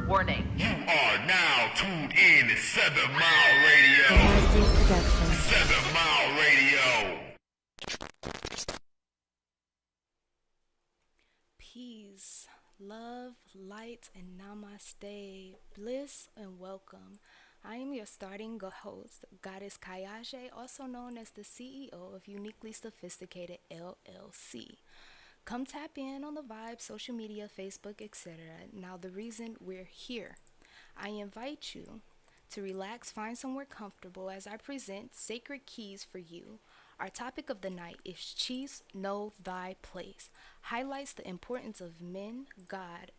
Warning. You are now tuned in to 7 Mile Radio. Production. 7 Mile Radio. Peace, love, light, and namaste, bliss, and welcome. I am your starting host, Goddess Kayaje, also known as the CEO of Uniquely Sophisticated LLC. Come tap in on the vibe, social media, Facebook, etc. Now, the reason we're here. I invite you to relax, find somewhere comfortable as I present sacred keys for you. Our topic of the night is Chiefs Know Thy Place. Highlights the importance of men, God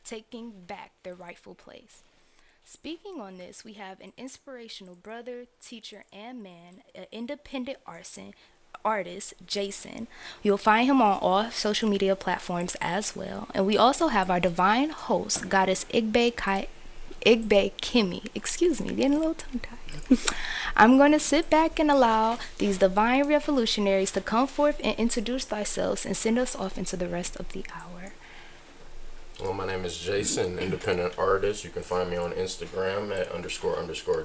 taking back their rightful place. Speaking on this, we have an inspirational brother, teacher, and man, an independent artist, Jason. You'll find him on all social media platforms as well. And we also have our divine host, Goddess Igbe Kimi. Excuse me, getting a little tongue-tied. I'm going to sit back and allow these divine revolutionaries to come forth and introduce themselves and send us off into the rest of the hour. Well, my name is Jason, independent artist. You can find me on Instagram at __JASN___.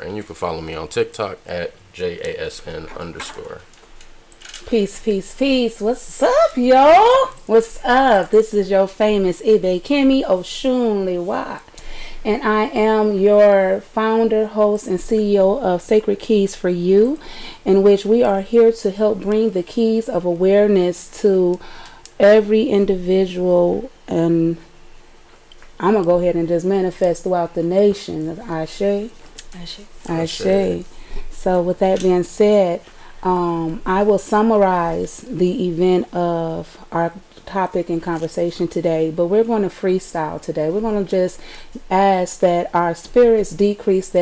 And you can follow me on TikTok at JASN_. Peace, peace, peace. What's up, y'all? What's up? This is your famous Ibe Kimi Oshunliwa. And I am your founder, host, and CEO of Sacred Keys for You, in which we are here to help bring the keys of awareness to every individual, and I'm going to go ahead and just manifest throughout the nation. Ashe. Ashe. Ashe. So with that being said, I will summarize the event of our topic and conversation today, but we're going to freestyle today. We're going to just ask that our spirits decrease,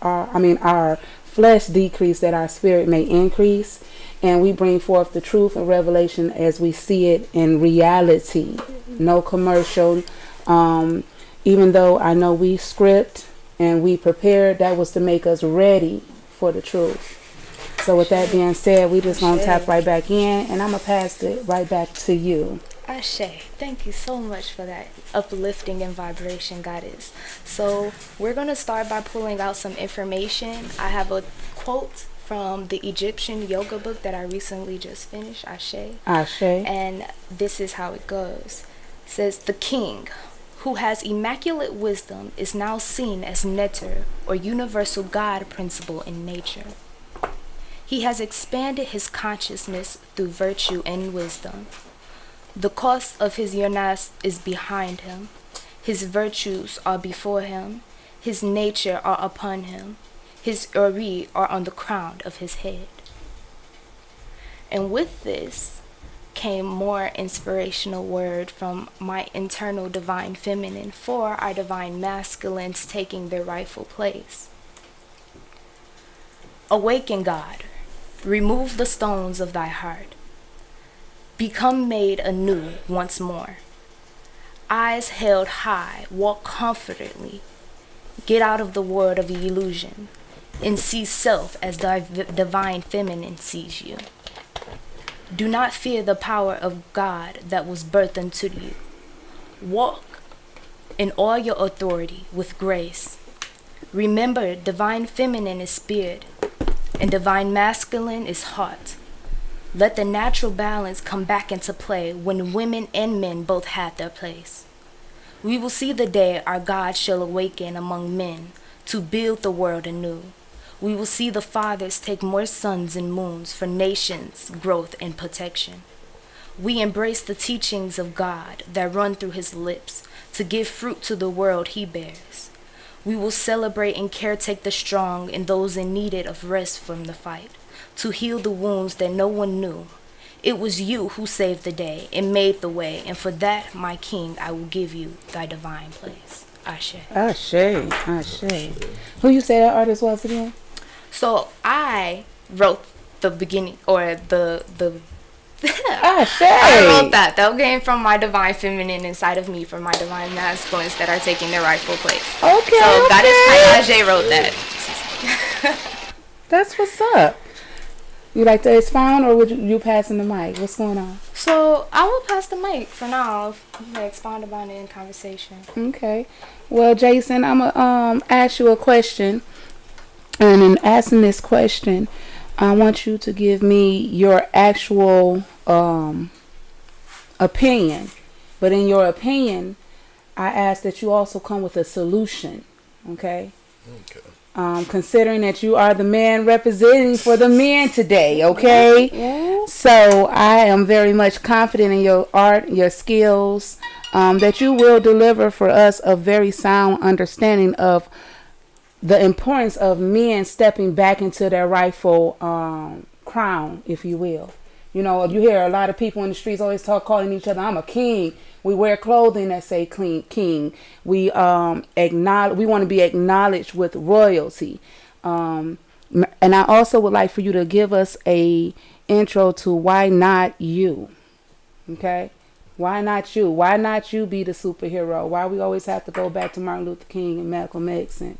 our flesh decrease, that our spirit may increase, and we bring forth the truth and revelation as we see it in reality. No commercial. Even though I know we script and we prepared, that was to make us ready for the truth. So with that being said, we just going to tap right back in, and I'm going to pass it right back to you. Ashe, thank you so much for that uplifting and vibration, Goddess. So we're going to start by pulling out some information. I have a quote from the Egyptian yoga book that I recently just finished, Ashe. Ashe. And this is how it goes. It says, the king, who has immaculate wisdom, is now seen as Neter, or universal God principle in nature. He has expanded his consciousness through virtue and wisdom. The cost of his Yonas is behind him. His virtues are before him. His nature are upon him. His Uri are on the crown of his head. And with this came more inspirational word from my internal divine feminine for our divine masculines taking their rightful place. Awaken, God. Remove the stones of thy heart. Become made anew once more. Eyes held high, walk comfortably. Get out of the world of illusion and see self as thy divine feminine sees you. Do not fear the power of God that was birthed into you. Walk in all your authority with grace. Remember, divine feminine is spirit and divine masculine is heart. Let the natural balance come back into play when women and men both have their place. We will see the day our God shall awaken among men to build the world anew. We will see the fathers take more sons and moons for nations' growth and protection. We embrace the teachings of God that run through his lips to give fruit to the world he bears. We will celebrate and caretake the strong and those in need of rest from the fight, to heal the wounds that no one knew. It was you who saved the day and made the way, and for that, my king, I will give you thy divine place. Ashe. Ashe. Ashe. Who you say that artist was again? So I wrote the beginning, or the Ashe. I wrote that. That came from my divine feminine inside of me, from my divine masculines that are taking their rightful place. Okay. So okay. Goddess Kayaje wrote that. That's what's up. You like to expound, or would you passing the mic? What's going on? So I will pass the mic for now. If you can expound upon it in conversation. Okay. Well, Jason, I'm gonna ask you a question, and in asking this question, I want you to give me your actual opinion. But in your opinion, I ask that you also come with a solution. Okay. Okay. Considering that you are the man representing for the men today, okay? Yeah. So I am very much confident in your art, your skills, that you will deliver for us a very sound understanding of the importance of men stepping back into their rightful crown, if you will. You know, you hear a lot of people in the streets always calling each other, I'm a king. We wear clothing that say king. We acknowledge. We want to be acknowledged with royalty. And I also would like for you to give us a intro to why not you. Okay, why not you? Why not you be the superhero? Why we always have to go back to Martin Luther King and Malcolm X and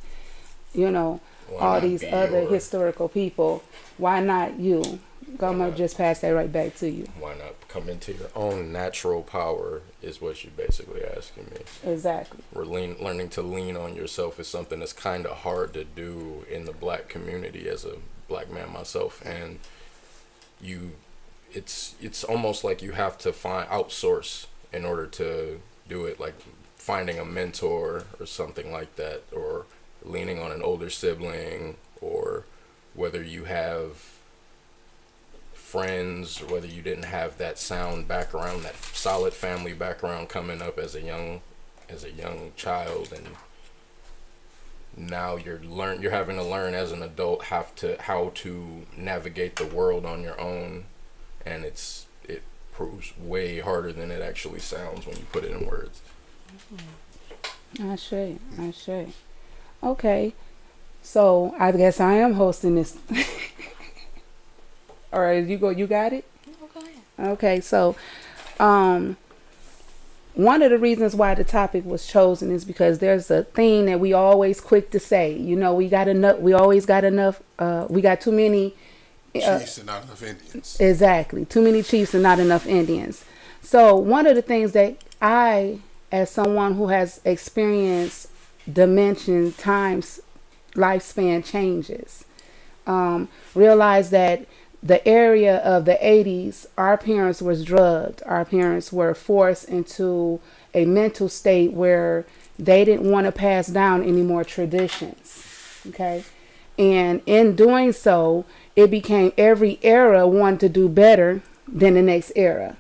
all these other historical people? Why not you? I'm gonna just pass that right back to you. Why not come into your own natural power is what you're basically asking me. Exactly. Learning to lean on yourself is something that's kind of hard to do in the black community as a black man myself, and it's almost like you have to outsource in order to do it, like finding a mentor or something like that, or leaning on an older sibling, or whether you have friends, whether you didn't have that sound background, that solid family background coming up as a young child, and now you're having to learn as an adult how to navigate the world on your own, and it proves way harder than it actually sounds when you put it in words. I see. Okay, so I guess I am hosting this. All right, you got it? Okay. Okay, so one of the reasons why the topic was chosen is because there's a thing that we always quick to say. You know, we got too many chiefs and not enough Indians. Exactly. Too many chiefs and not enough Indians. So one of the things that I, as someone who has experienced dimension times lifespan changes, realize that the area of the 80s, our parents was drugged. Our parents were forced into a mental state where they didn't want to pass down any more traditions. Okay. And in doing so, it became every era wanted to do better than the next era.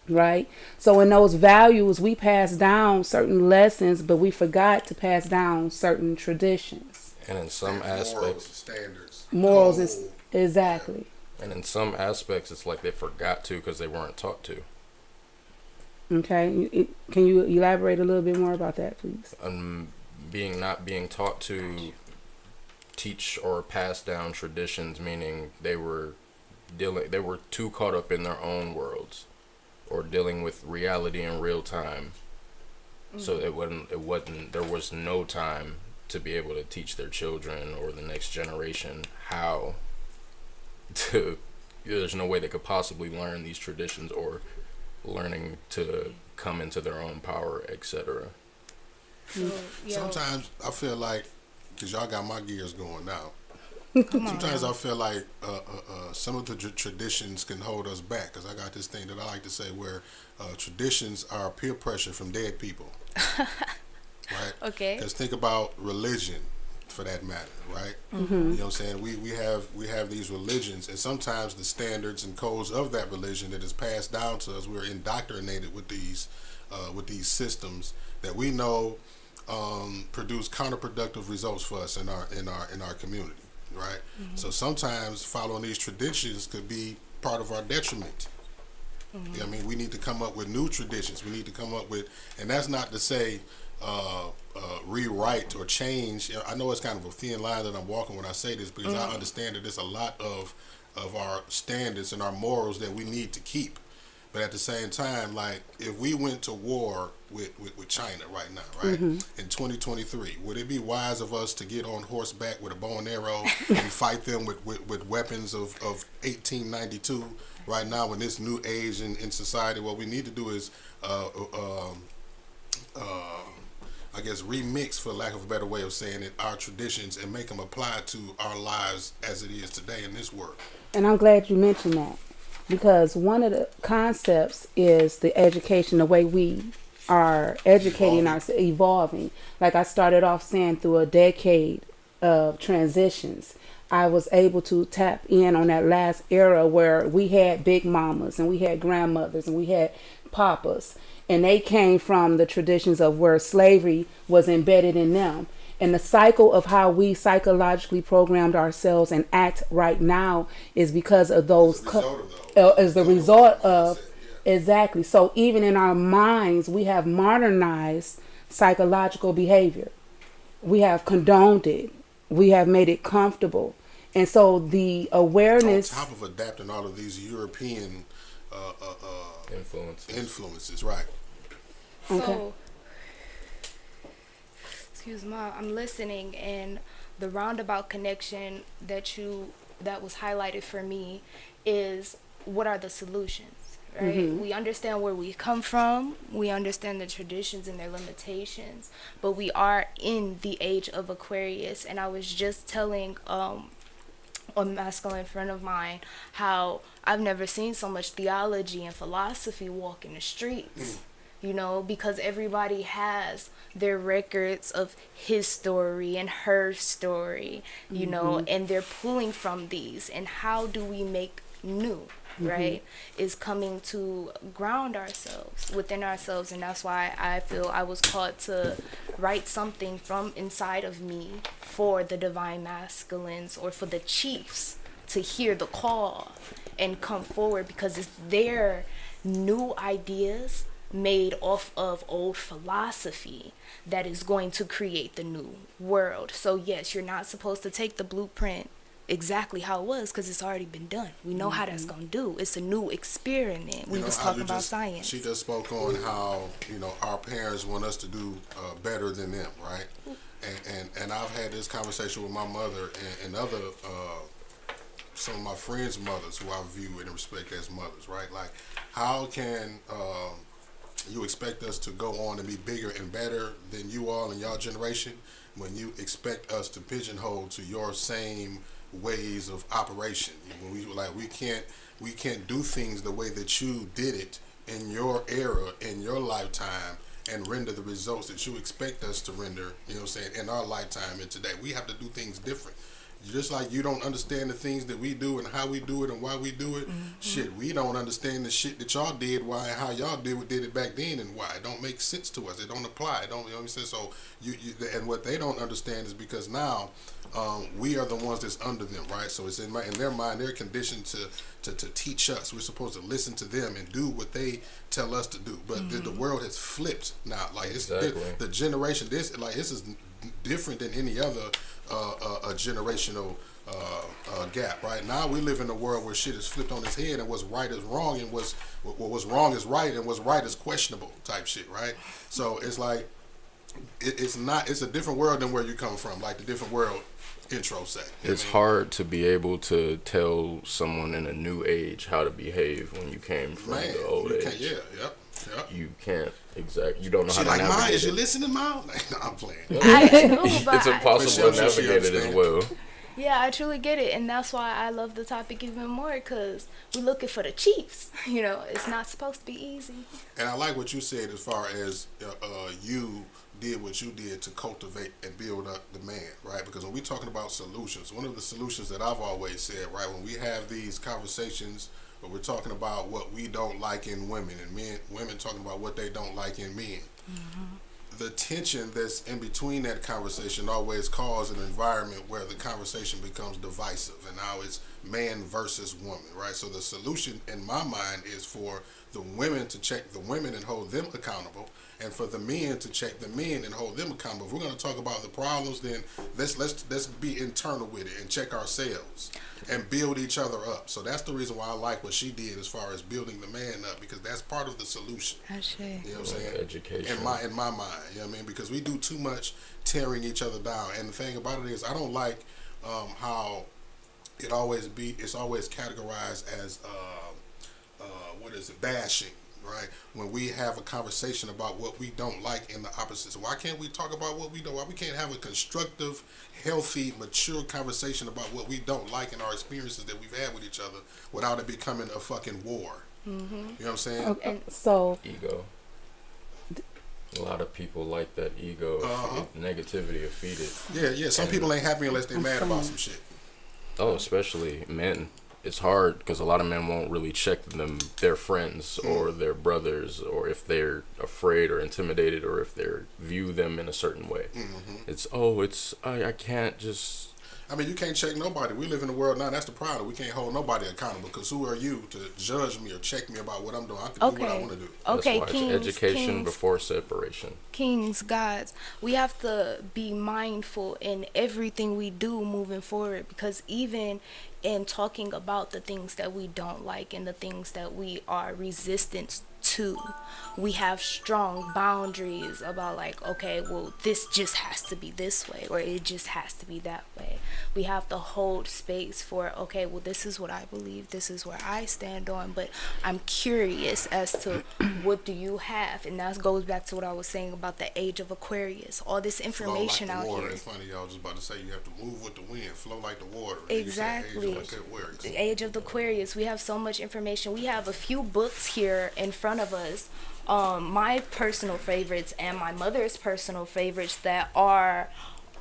Right. So in those values, we passed down certain lessons, but we forgot to pass down certain traditions. And in some aspects, morals is exactly. And in some aspects, it's like they forgot to because they weren't taught to. Okay. Can you elaborate a little bit more about that, please? Not being taught to teach or pass down traditions, meaning they were too caught up in their own worlds, or dealing with reality in real time. So there was no time to be able to teach their children or the next generation how to. There's no way they could possibly learn these traditions or learning to come into their own power, etc. Sometimes I feel like, because y'all got my gears going now, sometimes I feel like some of the traditions can hold us back, because I got this thing that I like to say where traditions are peer pressure from dead people. Right? Okay. Because think about religion, for that matter, right? Mm-hmm. You know what I'm saying? We have these religions, and sometimes the standards and codes of that religion that is passed down to us, we're indoctrinated with these systems that we know produce counterproductive results for us in our community, right? Mm-hmm. So sometimes following these traditions could be part of our detriment. Mm-hmm. You know what I mean? We need to come up with new traditions. We need to come up with, and that's not to say rewrite or change. I know it's kind of a thin line that I'm walking when I say this, because I understand that there's a lot of our standards and our morals that we need to keep. But at the same time, like, if we went to war with China right now, right, in 2023, would it be wise of us to get on horseback with a bow and arrow and fight them with weapons of 1892 right now in this new age in society? What we need to do is, I guess, remix, for lack of a better way of saying it, our traditions and make them apply to our lives as it is today in this world. And I'm glad you mentioned that, because one of the concepts is the education, the way we are educating ourselves, evolving. Like I started off saying, through a decade of transitions, I was able to tap in on that last era where we had big mamas and we had grandmothers and we had papas, and they came from the traditions of where slavery was embedded in them. And the cycle of how we psychologically programmed ourselves and act right now is because of those, as the result of, exactly. So even in our minds, we have modernized psychological behavior. We have condoned it. We have made it comfortable. And so the awareness, on top of adapting all of these European influences, right? Okay. So, excuse me, I'm listening, and the roundabout connection that was highlighted for me is, what are the solutions, right? We understand where we come from, we understand the traditions and their limitations, but we are in the age of Aquarius. And I was just telling a masculine friend of mine how I've never seen so much theology and philosophy walk in the streets. You know, because everybody has their records of his story and her story, you know, and they're pulling from these. And how do we make new, right? Is coming to ground ourselves within ourselves. And that's why I feel I was called to write something from inside of me for the divine masculines, or for the chiefs to hear the call and come forward, because it's their new ideas made off of old philosophy that is going to create the new world. So yes, you're not supposed to take the blueprint exactly how it was, because it's already been done. We know how that's going to do. It's a new experiment. We was talking about science. She just spoke on how, you know, our parents want us to do better than them, right? And I've had this conversation with my mother and other some of my friends' mothers who I view and respect as mothers, right? Like, how can you expect us to go on and be bigger and better than you all in your generation when you expect us to pigeonhole to your same ways of operation? When we can't do things the way that you did it in your era, in your lifetime, and render the results that you expect us to render, you know what I'm saying, in our lifetime and today. We have to do things different. Just like you don't understand the things that we do and how we do it and why we do it, shit, we don't understand the shit that y'all did, why and how y'all did it back then, and why. It don't make sense to us. It don't apply. It don't, you know what I'm saying? So you and what they don't understand is because now we are the ones that's under them, right? So it's in their mind, they're conditioned to teach us. We're supposed to listen to them and do what they tell us to do. But the world has flipped now. Like, it's the generation. This is different than any other a generational gap. Right now, we live in a world where shit is flipped on its head, and what's right is wrong, and what's wrong is right, and what's right is questionable type shit. Right? So it's like it's a different world than where you come from. Like the different world intro say. It's hard to be able to tell someone in a new age how to behave when you came from the old age. Yep. You can't exactly. You don't know how to like, navigate mine, is it. you listening, Mom? No, I'm playing. I know, but It's impossible to navigate it as well. Yeah, I truly get it, and that's why I love the topic even more, because we're looking for the chiefs. You know, it's not supposed to be easy. And I like what you said as far as you did what you did to cultivate and build up the man, right? Because when we're talking about solutions, one of the solutions that I've always said, right, when we have these conversations where we're talking about what we don't like in women, and women talking about what they don't like in men, the tension that's in between that conversation always causes an environment where the conversation becomes divisive, and now it's man versus woman, right? So the solution in my mind is for the women to check the women and hold them accountable, and for the men to check the men and hold them accountable. If we're going to talk about the problems, then let's be internal with it and check ourselves and build each other up. So that's the reason why I like what she did as far as building the man up, because that's part of the solution. You know what I'm saying? Education. In my mind, you know what I mean? Because we do too much tearing each other down. And the thing about it is, I don't like how it's always categorized as what is it, bashing, right? When we have a conversation about what we don't like in the opposite. So why can't we talk about what we don't? Why we can't have a constructive, healthy, mature conversation about what we don't like in our experiences that we've had with each other without it becoming a fucking war? You know what I'm saying? Okay, so Ego. A lot of people like that ego, negativity, or feed it. Yeah. Some people ain't happy unless they're mad about some shit. Oh, especially men. It's hard because a lot of men won't really check their friends or their brothers, or if they're afraid or intimidated, or if they view them in a certain way. I can't just. I mean, you can't check nobody. We live in a world now. That's the problem. We can't hold nobody accountable, because who are you to judge me or check me about what I'm doing? I can do what I want to do. Okay, That's why it's education before separation. Kings, gods, we have to be mindful in everything we do moving forward, because even in talking about the things that we don't like and the things that we are resistant to, we have strong boundaries about, like, okay, well, this just has to be this way, or it just has to be that way. We have to hold space for, okay, well, this is what I believe, this is where I stand on, but I'm curious as to what do you have. And that goes back to what I was saying about the age of Aquarius, all this information flow like out the water. here. It's funny, y'all was just about to say you have to move with the wind, flow like the water. Exactly. The age of the Aquarius. We have so much information. We have a few books here in front of us. My personal favorites and my mother's personal favorites that are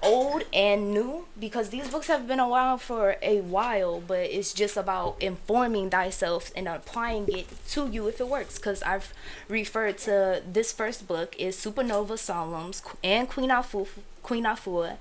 old and new, because these books have been around for a while, but it's just about informing thyself and applying it to you if it works. Because I've referred to this first book is Supernova Psalms and Queen Afua,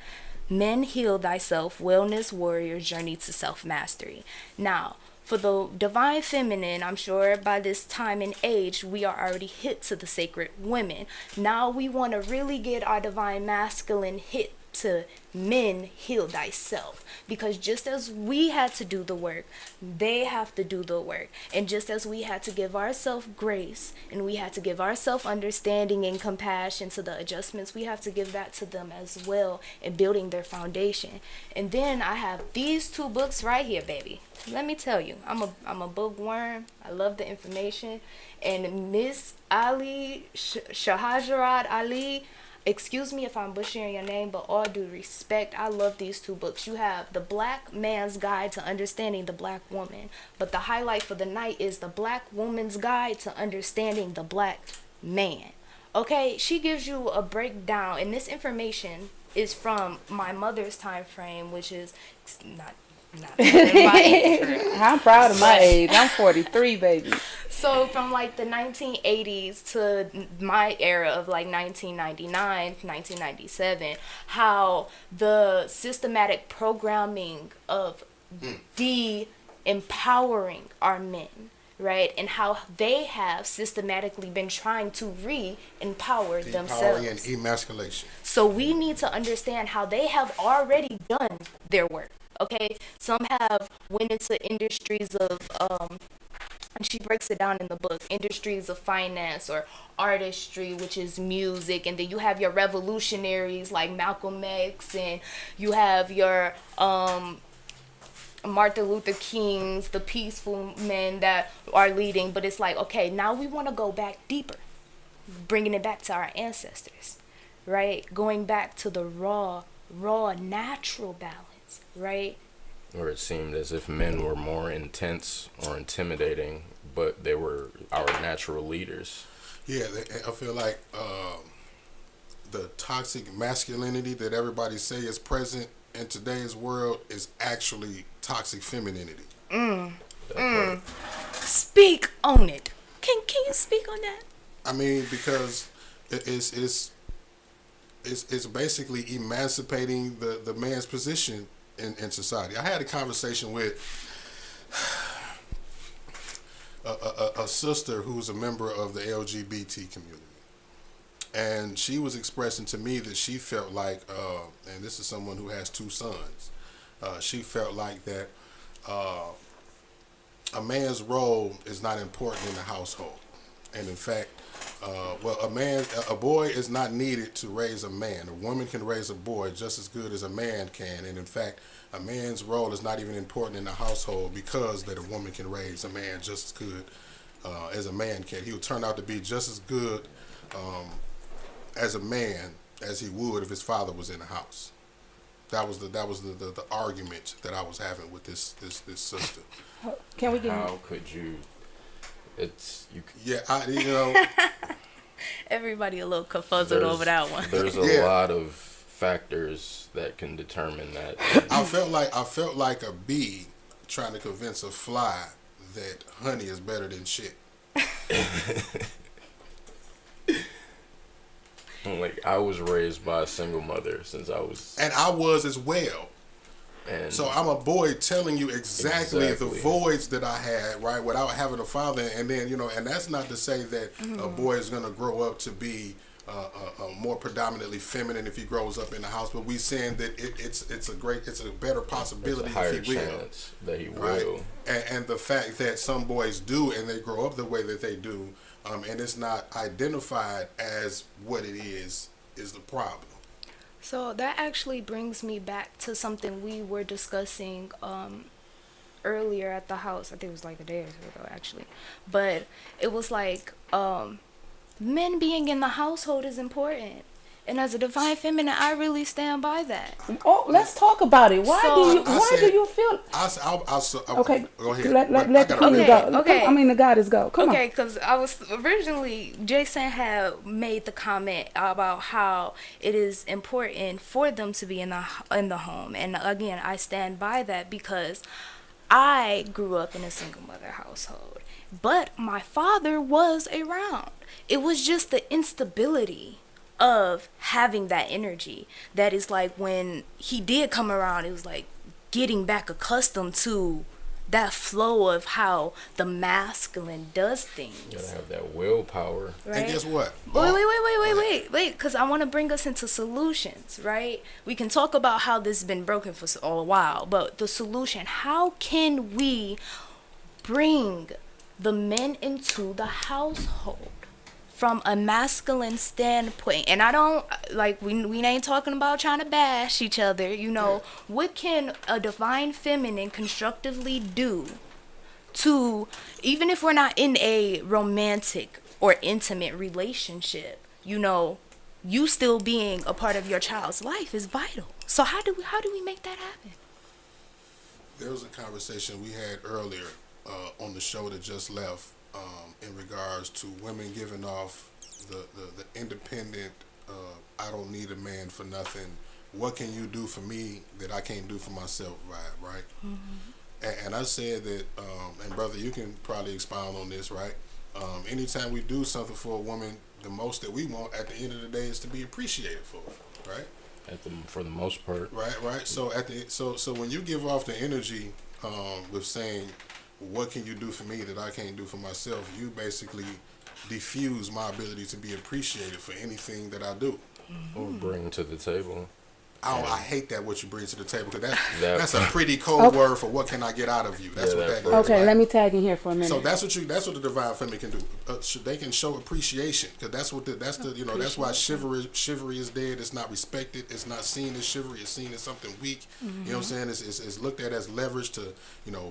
Men Heal Thyself, Wellness Warrior Journey to Self-Mastery. Now, for the divine feminine, I'm sure by this time and age, we are already hit to the sacred women. Now we want to really get our divine masculine hit to men heal thyself, because just as we had to do the work, they have to do the work. And just as we had to give ourselves grace and we had to give ourselves understanding and compassion to the adjustments, we have to give that to them as well in building their foundation. And then I have these two books right here, baby. Let me tell you, I'm a bookworm. I love the information. And Miss Ali Shahajarat Ali, excuse me if I'm butchering your name, but all due respect, I love these two books. You have The Black Man's Guide to Understanding the Black Woman, but the highlight for the night is The Black Woman's Guide to Understanding the Black Man. Okay, she gives you a breakdown, and this information is from my mother's time frame, which is not my age. I'm proud of my age. I'm 43, baby. So from like the 1980s to my era of like 1999, 1997, how the systematic programming of empowering our men, right? And how they have systematically been trying to re-empower themselves. And emasculation. So we need to understand how they have already done their work. Okay, some have went into industries of and she breaks it down in the book, industries of finance or artistry, which is music. And then you have your revolutionaries like Malcolm X, and you have your Martin Luther Kings, the peaceful men that are leading. But it's like, okay, now we want to go back deeper, bringing it back to our ancestors, right? Going back to the raw, natural balance, right? Where it seemed as if men were more intense or intimidating, but they were our natural leaders. Yeah, I feel like the toxic masculinity that everybody say is present in today's world is actually toxic femininity. Speak on it. Can you speak on that? I mean, because it's basically emancipating the man's position in society. I had a conversation with a sister who's a member of the LGBT community. And she was expressing to me that she felt like, and this is someone who has two sons, she felt like that a man's role is not important in the household. And in fact, a boy is not needed to raise a man. A woman can raise a boy just as good as a man can. And in fact, a man's role is not even important in the household because that a woman can raise a man just as good as a man can. He will turn out to be just as good as a man as he would if his father was in the house. That was the argument that I was having with this sister. Can we get How could you? It's you. Yeah, Everybody a little confuzzled over that one. There's a Yeah. lot of factors that can determine that. I felt like a bee trying to convince a fly that honey is better than shit. Like, I was raised by a single mother since I was, And I was as well. and So I'm a boy telling you exactly the Exactly. voids that I had, right, without having a father. And then, and that's not to say that a boy is going to grow up to be more predominantly feminine if he grows up in the house. But we saying that it's a better there's possibility a higher if he will. chance that he Right. will. And the fact that some boys do and they grow up the way that they do, and it's not identified as what it is the problem. So that actually brings me back to something we were discussing earlier at the house. I think it was like a day or two ago, actually. But it was like men being in the household is important. And as a divine feminine, I really stand by that. Oh, let's talk about it. Why So- do you feel? Okay, Go ahead. let I the gotta queen read go. it. Okay. I mean, the goddess go. Come Okay, on. because I was originally, Jason had made the comment about how it is important for them to be in the home, and again, I stand by that because I grew up in a single mother household, but my father was around. It was just the instability of having that energy that is like when he did come around, it was like getting back accustomed to that flow of how the masculine does You things, gotta have that willpower. right? And guess what? Wait, because I want to bring us into solutions, right? We can talk about how this has been broken for a while, but the solution, how can we bring the men into the household from a masculine standpoint? And I don't, like, we ain't talking about trying to bash each other, what can a divine feminine constructively do to, even if we're not in a romantic or intimate relationship, you still being a part of your child's life is vital. So how do we make that happen? There was a conversation we had earlier on the show that just left in regards to women giving off the independent, I don't need a man for nothing. What can you do for me that I can't do for myself, right? Mm-hmm. And I said that, and brother, you can probably expound on this, right? Anytime we do something for a woman, the most that we want at the end of the day is to be appreciated for it, right? For the most part. Right. So so when you give off the energy with saying, "What can you do for me that I can't do for myself?" you basically diffuse my ability to be appreciated for anything that I do. Or bring to the table. I hate that what you bring to the table because That- that's a pretty cold word for what can I get out of you. That's Yeah, what that that is. Okay, right? let me tag in here for a minute. So that's what the divine feminine can do. They can show appreciation because that's why chivalry is dead. It's not respected. It's not seen as chivalry. It's seen as something weak. You know what I'm saying? It's looked at as leverage to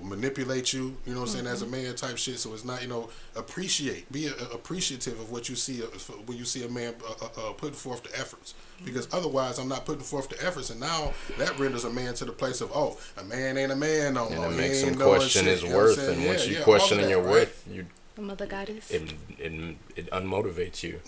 manipulate you. You know what I'm saying? As a man type shit. So it's not appreciate. Be appreciative of what you see when you see a man putting forth the efforts. Because otherwise, I'm not putting forth the efforts, and now that renders a man to the place of, a man ain't a man no more. And it He makes ain't him doing question shit, his you know what I'm worth. saying? And once Yeah, you all questioning of your that, worth, you Mother Goddess. it unmotivates you.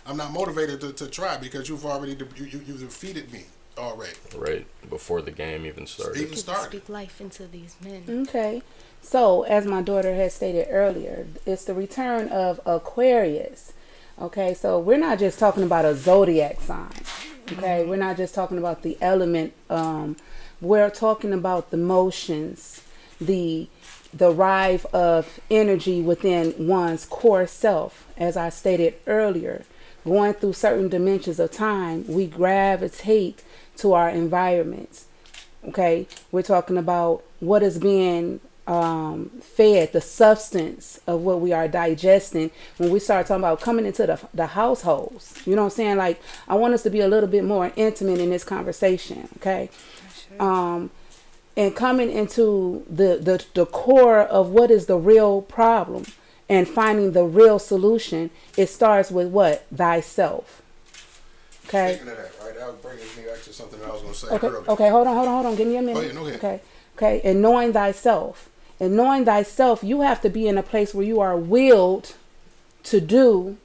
I'm not motivated to try because you've already you defeated me already. Right before the game even started. Even started. Speak life into these men. Okay. So, as my daughter had stated earlier, it's the return of Aquarius. Okay, so we're not just talking about a zodiac sign. Okay, we're not just talking about the element. We're talking about the motions, the rive of energy within one's core self. As I stated earlier, going through certain dimensions of time, we gravitate to our environments. Okay, we're talking about what is being fed, the substance of what we are digesting. When we start talking about coming into the households, you know what I'm saying? Like, I want us to be a little bit more intimate in this conversation. Okay. And coming into the core of what is the real problem and finding the real solution, it starts with what? Thyself. Okay. Speaking of that, right, that brings me back to something that I was going to say Okay. earlier. Okay. Hold on. Give me a minute. Oh, yeah, no hit. Okay. Okay. And knowing thyself. And knowing thyself, you have to be in a place where you are willed to do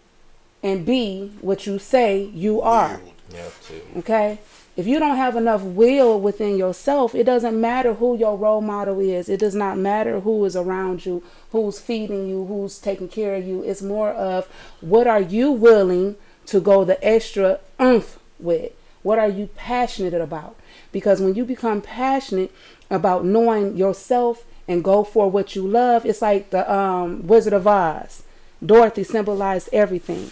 and be what you say you are. You have to. Okay? If you don't have enough will within yourself, it doesn't matter who your role model is. It does not matter who is around you, who's feeding you, who's taking care of you. It's more of what are you willing to go the extra oomph with? What are you passionate about? Because when you become passionate about knowing yourself and go for what you love, it's like the Wizard of Oz. Dorothy symbolized everything.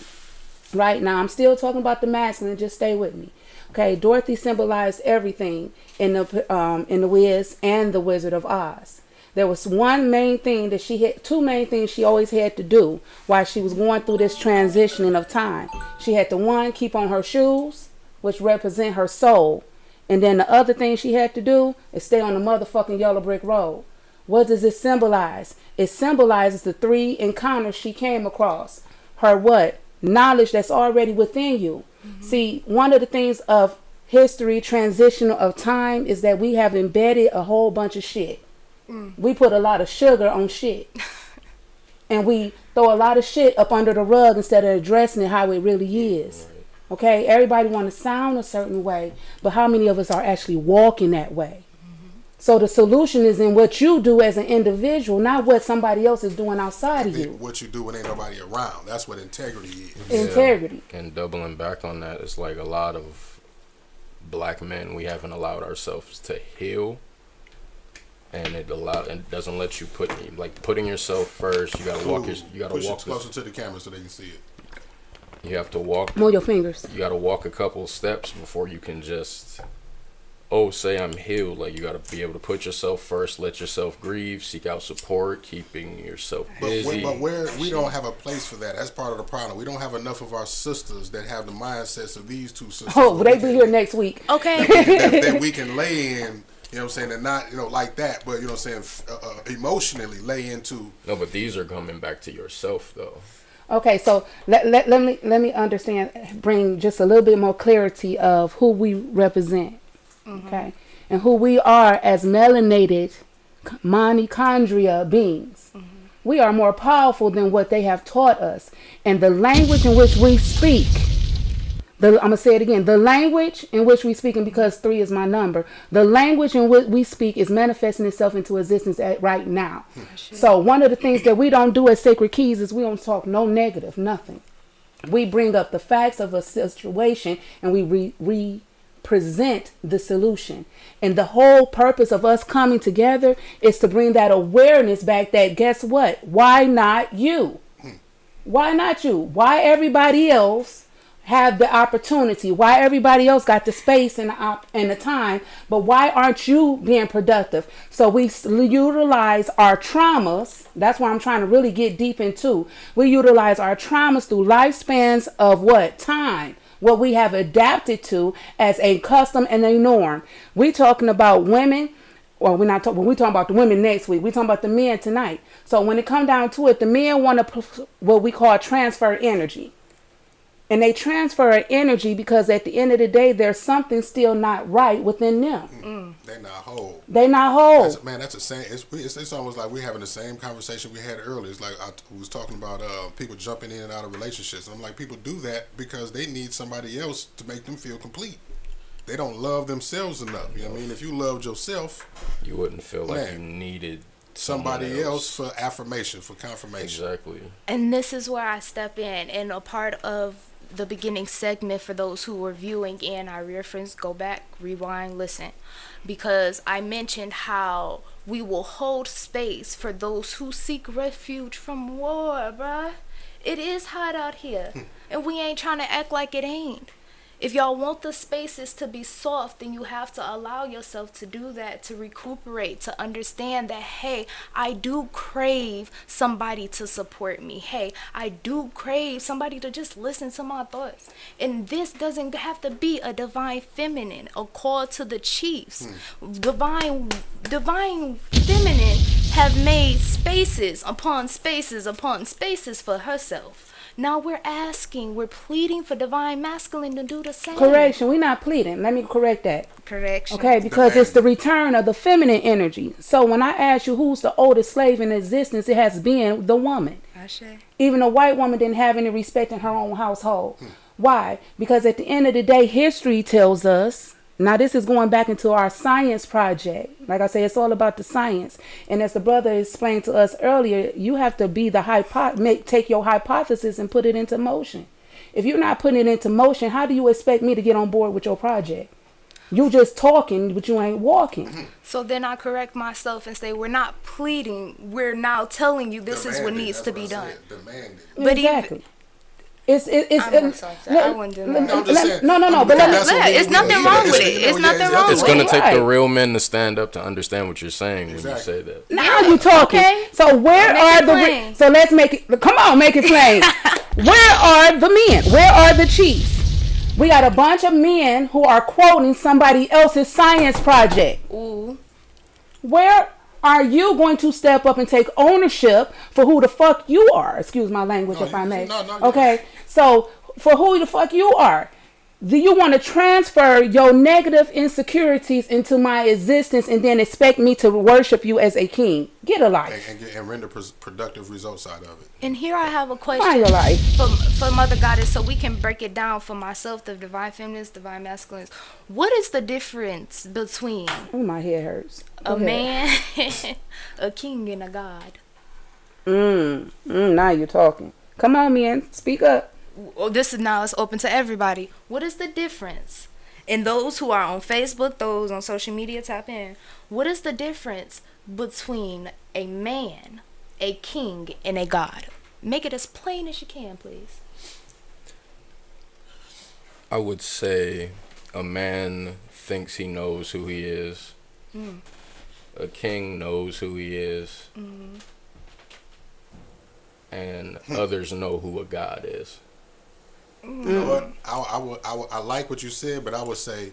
Right now, I'm still talking about the masculine. Just stay with me. Okay, Dorothy symbolized everything in the Wiz and the Wizard of Oz. There was one main thing that she had, two main things she always had to do while she was going through this transitioning of time. She had to, one, keep on her shoes, which represent her soul. And then the other thing she had to do is stay on the motherfucking yellow brick road. What does it symbolize? It symbolizes the 3 encounters she came across. Her what? Knowledge that's already within you. Mm-hmm. See, one of the things of history, transition of time, is that we have embedded a whole bunch of shit. We put a lot of sugar on shit. And we throw a lot of shit up under the rug instead of addressing it how it really is. Okay? Everybody want to sound a certain way, but how many of us are actually walking that way? So the solution is in what you do as an individual, not what somebody else is doing outside of you. What you do when ain't nobody around. That's what integrity is. Integrity. And doubling back on that, it's like a lot of black men, we haven't allowed ourselves to heal. And it doesn't let you putting yourself first. You gotta walk. You gotta push walk it closer to the camera so they can see it. You have to walk. Move your fingers. You gotta walk a couple of steps before you can just say I'm healed. Like, you gotta be able to put yourself first, let yourself grieve, seek out support, keeping yourself busy. But where we don't have a place for that. That's part of the problem. We don't have enough of our sisters that have the mindsets of these two sisters. Oh, they be here next week. Okay. that we can lay in. You know what I'm saying? And not, like that, but, you know what I'm saying, emotionally lay into. No, but these are coming back to yourself, though. Okay, so let me understand, bring just a little bit more clarity of who we represent. Okay, and who we are as melanated mitochondria beings. We are more powerful than what they have taught us. And the language in which we speak, I'm going to say it again, the language in which we speak, and because 3 is my number, the language in which we speak is manifesting itself into existence right now. So one of the things that we don't do as Sacred Keys is we don't talk no negative, nothing. We bring up the facts of a situation and we present the solution. And the whole purpose of us coming together is to bring that awareness back that, guess what? Why not you? Why not you? Why everybody else have the opportunity? Why everybody else got the space and the time, but why aren't you being productive? So we utilize our traumas. That's what I'm trying to really get deep into. We utilize our traumas through lifespans of what? Time. What we have adapted to as a custom and a norm. We talking about women, or we're not talking. When we talking about the women next week, we talking about the men tonight. So when it come down to it, the men want to what we call transfer energy, and they transfer energy because at the end of the day, there's something still not right within them. They're not whole. They not whole. That's the same. It's almost like we're having the same conversation we had earlier. It's like I was talking about people jumping in and out of relationships. And I'm like, people do that because they need somebody else to make them feel complete. They don't love themselves enough. You know what I mean? If you loved yourself, you wouldn't feel like you needed somebody else for affirmation, for confirmation. Exactly. And this is where I step in, and a part of the beginning segment for those who were viewing and our reference, go back, rewind, listen. Because I mentioned how we will hold space for those who seek refuge from war, bruh. It is hot out here, and we ain't trying to act like it ain't. If y'all want the spaces to be soft, then you have to allow yourself to do that, to recuperate, to understand that, hey, I do crave somebody to support me. Hey, I do crave somebody to just listen to my thoughts. And this doesn't have to be a divine feminine, a call to the chiefs. Divine feminine have made spaces upon spaces upon spaces for herself. Now we're pleading for divine masculine to do the same. Correction, we're not pleading. Let me correct that. Correction. Okay, because it's the return of the feminine energy. So when I ask you who's the oldest slave in existence, it has been the woman. Ashe. Even a white woman didn't have any respect in her own household. Why? Because at the end of the day, history tells us. Now, this is going back into our science project. Like I say, it's all about the science. And as the brother explained to us earlier, you have to be take your hypothesis and put it into motion. If you're not putting it into motion, how do you expect me to get on board with your project? You just talking, but you ain't walking. So then I correct myself and say, we're not pleading. We're now telling you this is what needs to be done. But exactly. I'm sorry, I wouldn't do that. I'm just saying. No. But it's nothing wrong with it. It's nothing wrong with It's it. going to take the real men to stand up to understand what you're saying when you say that. Now you talking. Okay. So where are the? So let's make it. Come on, make it plain. Where are the men? Where are the chiefs? We got a bunch of men who are quoting somebody else's science project. Ooh. Where are you going to step up and take ownership for who the fuck you are? Excuse my language, if I may. Okay. So for who the fuck you are. Do you want to transfer your negative insecurities into my existence and then expect me to worship you as a king? Get a life. And render productive results out of it. And here I have a question Find your life. for Mother Goddess, so we can break it down for myself, the divine feminines, divine masculines. What is the difference between Oh, my head hurts. Go a ahead. man, a king, and a god? Now you're talking. Come on, man. Speak up. Well, this is now it's open to everybody. What is the difference? And those who are on Facebook, those on social media, tap in. What is the difference between a man, a king, and a god? Make it as plain as you can, please. I would say a man thinks he knows who he is. A king knows who he is. And others know who a god is. You know what? I like what you said, but I would say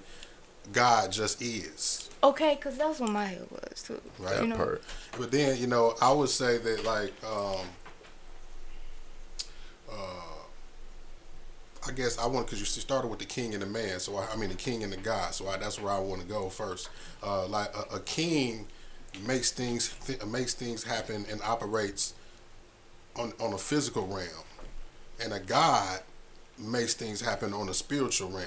God just is. Okay, because that's what my head was, too. Right. That part. But then, I would say that, like, I guess I want, because you started with the king and the man, so the king and the God, so that's where I want to go first. Like a king makes things happen and operates on a physical realm, and a God makes things happen on a spiritual realm.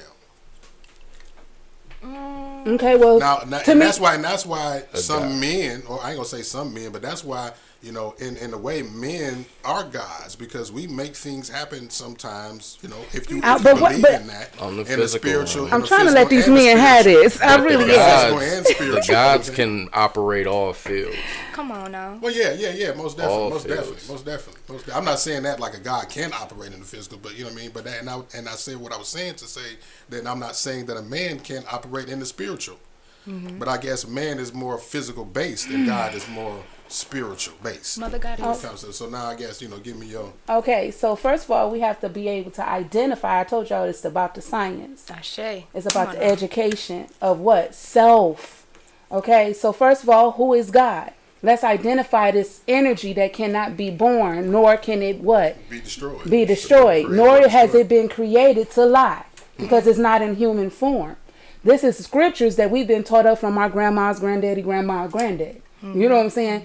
Okay, well, that's why some men, or I ain't gonna say some men, but that's why, in a way, men are gods, because we make things happen sometimes, if you believe in that, on the in the spiritual. I'm trying to let these men have this. I really am. The gods can operate all fields. Come on now. Well, yeah, most definitely. I'm not saying that like a god can operate in the physical, but you know what I mean. But I said what I was saying to say that I'm not saying that a man can operate in the spiritual. But I guess man is more physical based and God is more spiritual based. Mother Goddess. So now I guess, give me your... Okay, so first of all, we have to be able to identify. I told y'all it's about the science. Ashe. It's about the education of what? Self. Okay, so first of all, who is God? Let's identify this energy that cannot be born, nor can it what? Be destroyed. Be destroyed. Nor has it been created to lie, because it's not in human form. This is scriptures that we've been taught up from our grandma's granddaddy, grandma, granddad. You know what I'm saying?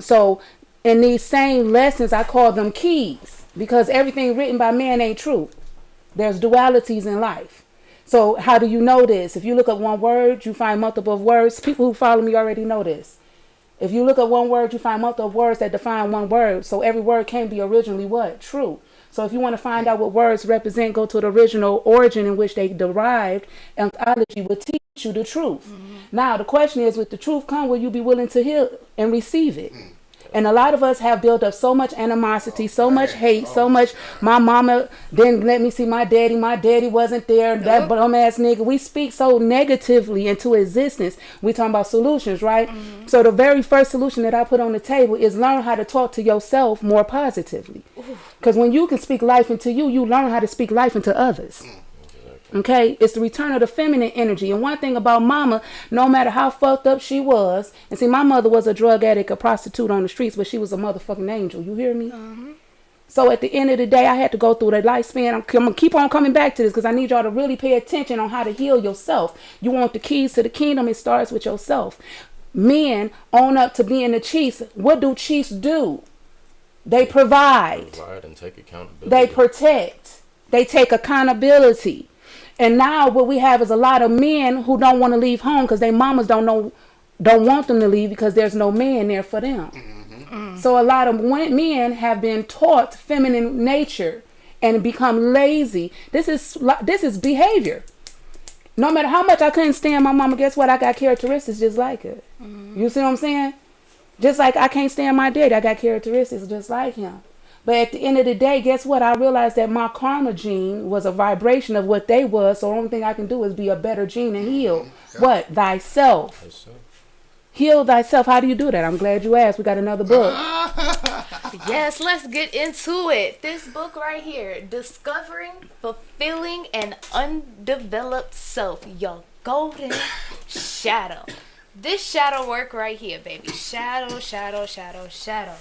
So in these same lessons, I call them keys, because everything written by man ain't true. There's dualities in life. So how do you know this? If you look at one word, you find multiple words. People who follow me already know this. If you look at one word, you find multiple words that define one word. So every word can be originally what? True. So if you want to find out what words represent, go to the original origin in which they derived. Anthology will teach you the truth. Now, the question is, with the truth come, will you be willing to hear and receive it? And a lot of us have built up so much animosity, so much hate, so much, my mama didn't let me see my daddy wasn't there, that bum ass nigga. We speak so negatively into existence. We talking about solutions, right? So the very first solution that I put on the table is learn how to talk to yourself more positively. Because when you can speak life into you, you learn how to speak life into others. Okay, it's the return of the feminine energy. And one thing about mama, no matter how fucked up she was, and see, my mother was a drug addict, a prostitute on the streets, but she was a motherfucking angel. You hear me? So at the end of the day, I had to go through the lifespan. I'm gonna keep on coming back to this because I need y'all to really pay attention on how to heal yourself. You want the keys to the kingdom, it starts with yourself. Men own up to being the chiefs. What do chiefs do? They provide. Provide and take accountability. They protect. They take accountability. And now what we have is a lot of men who don't want to leave home because their mamas don't want them to leave because there's no man there for them. So a lot of men have been taught feminine nature and become lazy. This is behavior. No matter how much I couldn't stand my mama, guess what? I got characteristics just like her. You see what I'm saying? Just like I can't stand my daddy, I got characteristics just like him. But at the end of the day, guess what? I realized that my karma gene was a vibration of what they was. So the only thing I can do is be a better gene and heal. What? Thyself. Heal thyself. How do you do that? I'm glad you asked. We got another book. Yes, let's get into it. This book right here, Discovering, Fulfilling, an Undeveloped Self. Your golden shadow. This shadow work right here, baby. Shadow, shadow, shadow, shadow.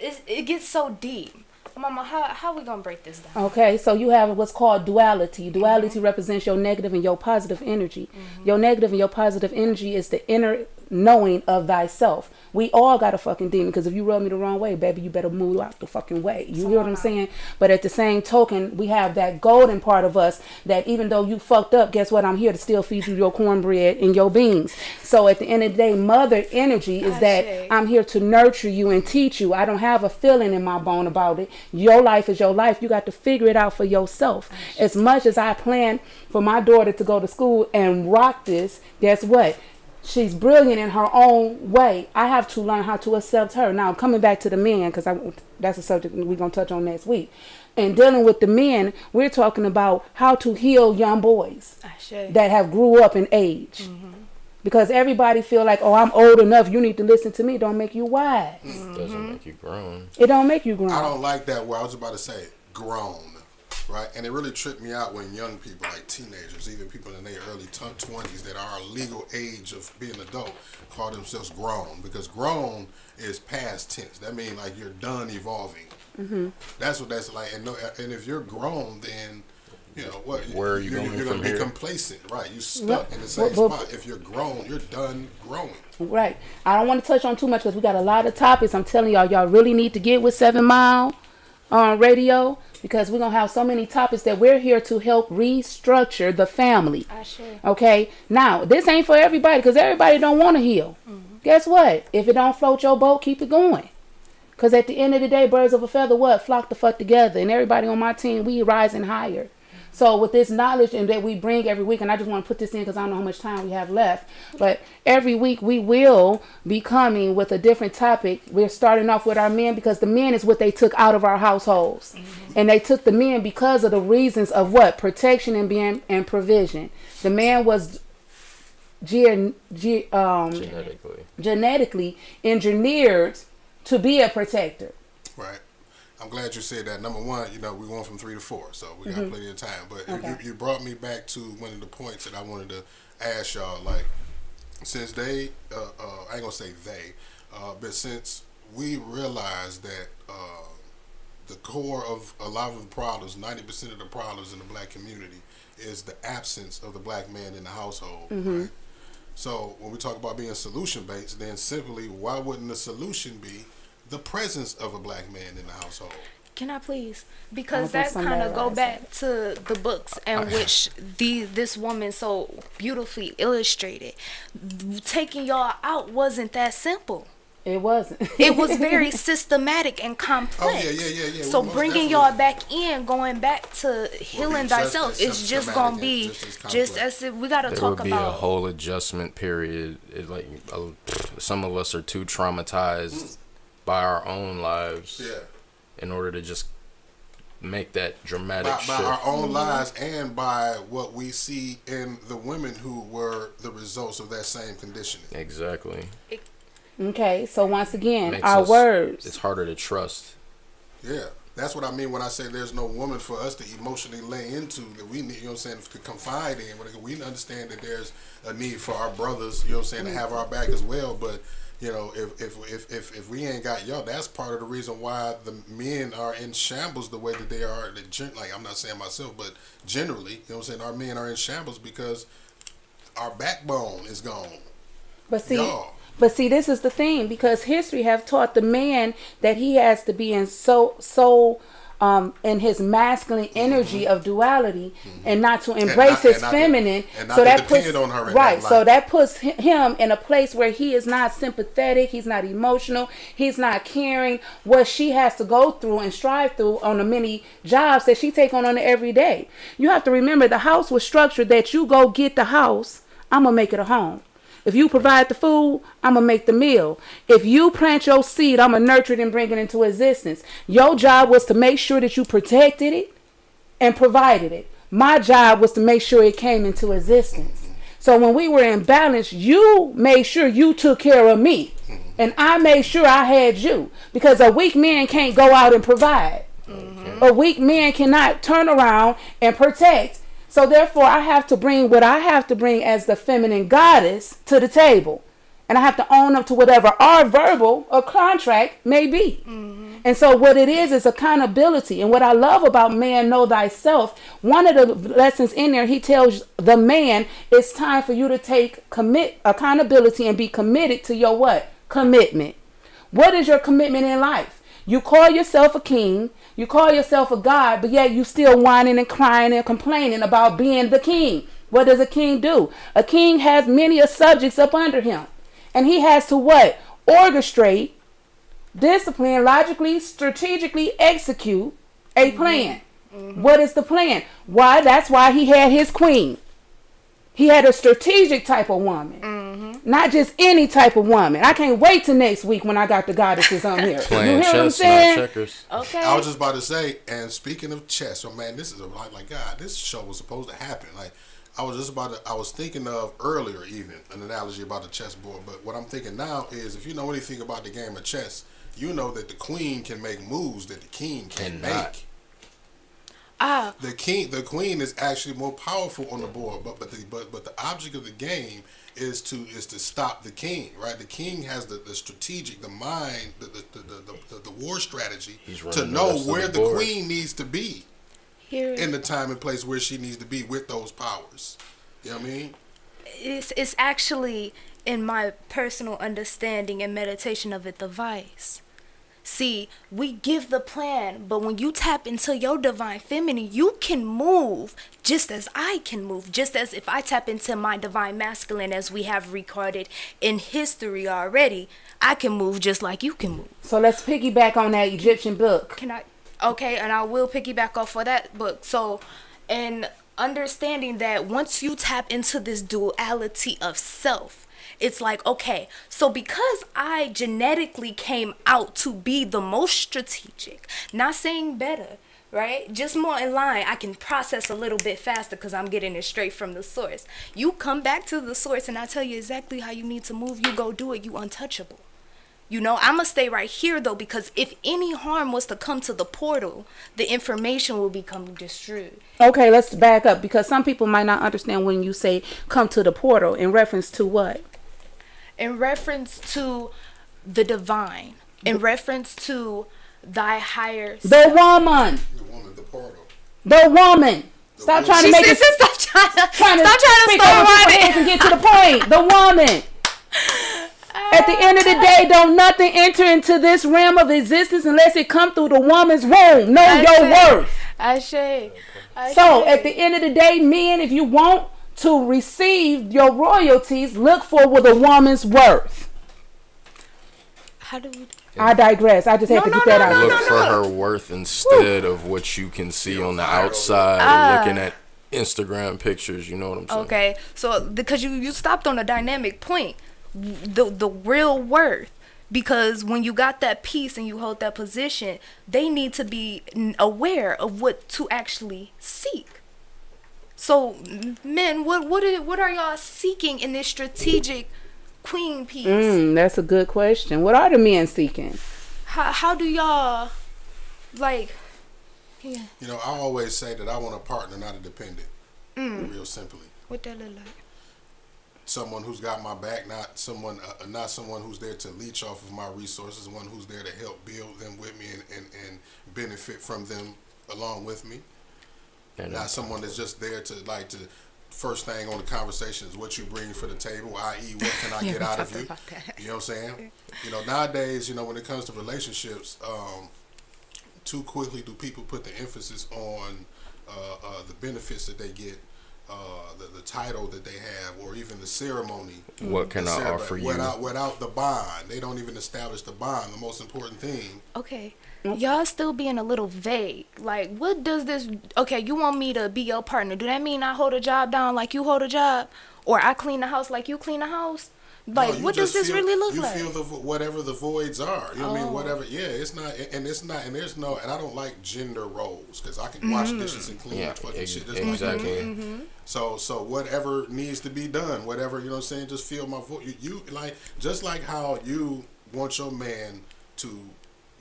It gets so deep. Mama, how we gonna break this down? Okay, so you have what's called duality. Duality represents your negative and your positive energy. Your negative and your positive energy is the inner knowing of thyself. We all got a fucking demon, because if you rub me the wrong way, baby, you better move out the fucking way. You hear what I'm saying? But at the same token, we have that golden part of us that even though you fucked up, guess what? I'm here to still feed you your cornbread and your beans. So at the end of the day, mother energy is that I'm here to nurture you and teach you. I don't have a feeling in my bone about it. Your life is your life. You got to figure it out for yourself. As much as I plan for my daughter to go to school and rock this, guess what? She's brilliant in her own way. I have to learn how to accept her. Now, coming back to the men, because that's a subject we're going to touch on next week. And dealing with the men, we're talking about how to heal young boys that have grew up in age. Because everybody feel like, oh, I'm old enough, you need to listen to me. Don't make you wise. It doesn't make you grown. It don't make you grown. I don't like that word. I was about to say grown. Right, and it really tripped me out when young people, like teenagers, even people in their early 20s that are legal age of being adult, call themselves grown, because grown is past tense. That means like you're done evolving. That's what that's like. And if you're grown, then you know what? Where are you going You're from going to be here? complacent, right? You're stuck in the same spot. If you're grown, you're done growing. Right. I don't want to touch on too much because we got a lot of topics. I'm telling y'all really need to get with 7 Mile Radio. Because we're going to have so many topics that we're here to help restructure the family. Okay? Now, this ain't for everybody because everybody don't want to heal. Guess what? If it don't float your boat, keep it going. Because at the end of the day, birds of a feather, what? Flock the fuck together. And everybody on my team, we rising higher. So with this knowledge and that we bring every week, and I just want to put this in because I don't know how much time we have left, but every week we will be coming with a different topic. We're starting off with our men because the men is what they took out of our households. And they took the men because of the reasons of what? Protection and provision. The man was genetically engineered to be a protector. Right. I'm glad you said that. Number one, you know, we went from 3 to 4, so we got plenty of time. But you brought me back to one of the points that I wanted to ask y'all. Like, since they, I ain't gonna say they, but since we realized that the core of a lot of the problems, 90% of the problems in the black community, is the absence of the black man in the household. Right? So when we talk about being solution based, then simply, why wouldn't the solution be the presence of a black man in the household? Can I please? Because that kind of go back to the books in which this woman so beautifully illustrated. Taking y'all out wasn't that simple. It wasn't. It was very systematic and complex. Oh, yeah. So Most bringing definitely. y'all back in, going back to healing just thyself, as it's just systematic gonna and be just as just complex. as if we gotta There talk would be a about. whole adjustment period. Some of us are too traumatized by our own lives Yeah. in order to just make that dramatic By shift. our own lives and by what we see in the women who were the results of that same conditioning. Exactly. Okay, so once again, Makes our us- words. It's harder to trust. Yeah. That's what I mean when I say there's no woman for us to emotionally lay into that we need, you know what I'm saying, to confide in. We understand that there's a need for our brothers, you know what I'm saying, to have our back as well. But, you know, if we ain't got y'all, that's part of the reason why the men are in shambles the way that they are. Like, I'm not saying myself, but generally, you know what I'm saying, our men are in shambles because our backbone is gone. But see, Y'all. this is the thing, because history have taught the man that he has to be in so in his masculine energy of duality, and not to embrace his feminine. and not So to that puts depend on her in right. that So light. that puts him in a place where he is not sympathetic. He's not emotional. He's not caring what she has to go through and strive through on the many jobs that she take on every day. You have to remember the house was structured that you go get the house. I'm gonna make it a home. If you provide the food, I'm going to make the meal. If you plant your seed, I'm going to nurture it and bring it into existence. Your job was to make sure that you protected it and provided it. My job was to make sure it came into existence. So when we were in balance, you made sure you took care of me. And I made sure I had you. Because a weak man can't go out and provide. A weak man cannot turn around and protect. So therefore, I have to bring what I have to bring as the feminine goddess to the table. And I have to own up to whatever our verbal or contract may be. And so what it is accountability. And what I love about Man Know Thyself, one of the lessons in there, he tells the man, it's time for you to take accountability and be committed to your what? Commitment. What is your commitment in life? You call yourself a king, you call yourself a god, but yet you still whining and crying and complaining about being the king. What does a king do? A king has many subjects up under him. And he has to what? Orchestrate, discipline, logically, strategically execute a plan. What is the plan? Why? That's why he had his queen. He had a strategic type of woman. Not just any type of woman. I can't wait till next week when I got the goddesses on here. Playing you hear what I'm chess, not saying? checkers. Okay. I was just about to say, and speaking of chess, oh man, this is like God, this show was supposed to happen. Like, I was thinking of earlier even an analogy about the chessboard, but what I'm thinking now is if you know anything about the game of chess, you know that the queen can make moves that the king can't Cannot. make. Ah, The queen is actually more powerful on the board, but the object of the game is to stop the king, right? The king has the strategic, the mind, the war strategy He's to running the know rest of where the the board. queen needs to be here in the time and place where she needs to be with those powers. You know what I mean? it's actually, in my personal understanding and meditation of it, the vice. See, we give the plan, but when you tap into your divine feminine, you can move just as I can move. Just as if I tap into my divine masculine, as we have recorded in history already, I can move just like you can move. So let's piggyback on that Egyptian book. Can I? Okay, and I will piggyback off of that book. So, and understanding that once you tap into this duality of self, it's like, okay, so because I genetically came out to be the most strategic, not saying better, right? Just more in line, I can process a little bit faster because I'm getting it straight from the source. You come back to the source and I tell you exactly how you need to move, you go do it, you untouchable. You know, I'm going to stay right here, though, because if any harm was to come to the portal, the information will become destroyed. Okay, let's back up, because some people might not understand when you say come to the portal in reference to what? In reference to the divine, in reference to thy higher The self. woman. The woman, the portal. The woman. Stop trying to make it. Stop trying to Speak start over people's running. heads and get to the point. The woman. At the end of the day, don't nothing enter into this realm of existence unless it come through the woman's womb. Know your worth. So at the end of the day, men, if you want to receive your royalties, look for with a woman's worth. How do we? I digress. I just had to get that out. Look for her worth instead of what you can see on the outside looking at Instagram pictures. You know what I'm saying? Okay, so because you stopped on a dynamic point, the real worth. Because when you got that piece and you hold that position, they need to be aware of what to actually seek. So, men, what are y'all seeking in this strategic queen piece? That's a good question. What are the men seeking? How do y'all like? Yeah. You know, I always say that I want a partner, not a dependent. Real simply. What that look like? Someone who's got my back, not someone who's there to leech off of my resources, one who's there to help build them with me and benefit from them along with me. Not someone that's just there to first thing on the conversation is what you bring for the table, i.e. what can I get out of you? You know what I'm saying? You know, nowadays, you know, when it comes to relationships, too quickly do people put the emphasis on the benefits that they get, the title that they have, or even the ceremony. What can I offer you? Without the bond. They don't even establish the bond, the most important thing. Okay. Y'all still being a little vague. Like, what does this... Okay, you want me to be your partner. Do that mean I hold a job down like you hold a job? Or I clean the house like you clean the house? Like, No, what does this really look you like? feel whatever the voids are. You know what I mean? Whatever. Yeah, it's not, and there's no, and I don't like gender roles because I can wash dishes and clean fucking shit just exactly. like that. So whatever needs to be done, whatever, you know what I'm saying, just feel my voice. You like, just like how you want your man to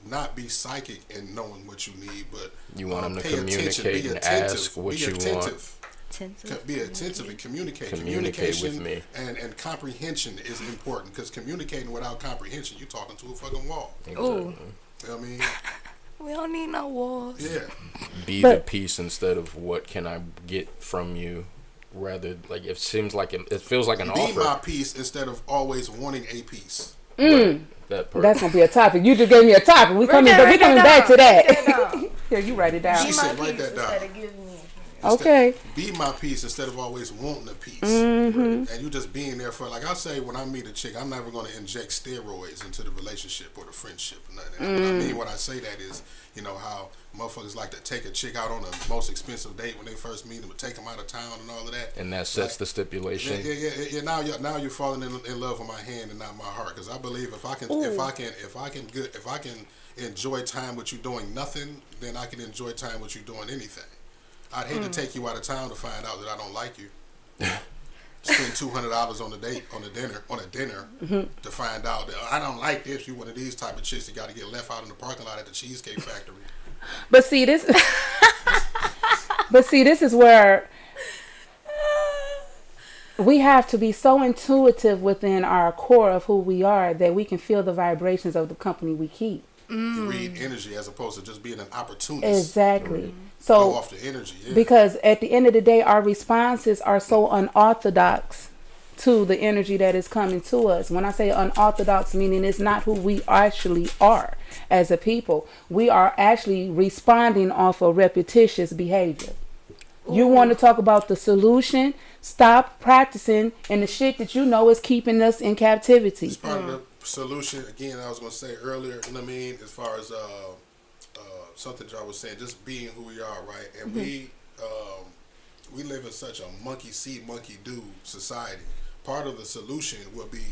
not be psychic in knowing what you need, but You want him to pay attention, communicate be and attentive, ask what be you attentive. Attentive. Be attentive and communicate. Communicate with Communication me. and comprehension is important because communicating without comprehension, you're talking to a fucking wall. Ooh. You know what I mean? We don't need no walls. Yeah. Be the peace instead of what can I get from you. Rather, like it seems like it feels like an Be offer. my piece instead of always wanting a piece. That part. That's gonna be a topic. You just gave me a topic. We coming back to that. Here, you write it down. She said, write that down. Okay. Be my piece instead of always wanting a piece. And you just being there for, like I say, when I meet a chick, I'm never going to inject steroids into the relationship or the friendship or nothing. And what I mean when I say that is, you know, how motherfuckers like to take a chick out on the most expensive date when they first meet them, take them out of town and all of that. And that sets the stipulation. Yeah. Now you're falling in love with my hand and not my heart. Because I believe if I can enjoy time with you doing nothing, then I can enjoy time with you doing anything. I'd hate to take you out of town to find out that I don't like you. Spend $200 on a dinner to find out that I don't like this. You one of these type of chicks that got to get left out in the parking lot at the Cheesecake Factory. But see this. This is where we have to be so intuitive within our core of who we are that we can feel the vibrations of the company we keep. You read energy as opposed to just being an opportunist. Exactly. Go So off the energy. Yeah. because at the end of the day, our responses are so unorthodox to the energy that is coming to us. When I say unorthodox, meaning it's not who we actually are as a people. We are actually responding off of repetitious behavior. You want to talk about the solution? Stop practicing and the shit that you know is keeping us in captivity. It's part of the solution. Again, I was going to say earlier, you know what I mean, as far as something y'all was saying, just being who we are, right? And we live in such a monkey see, monkey do society. Part of the solution will be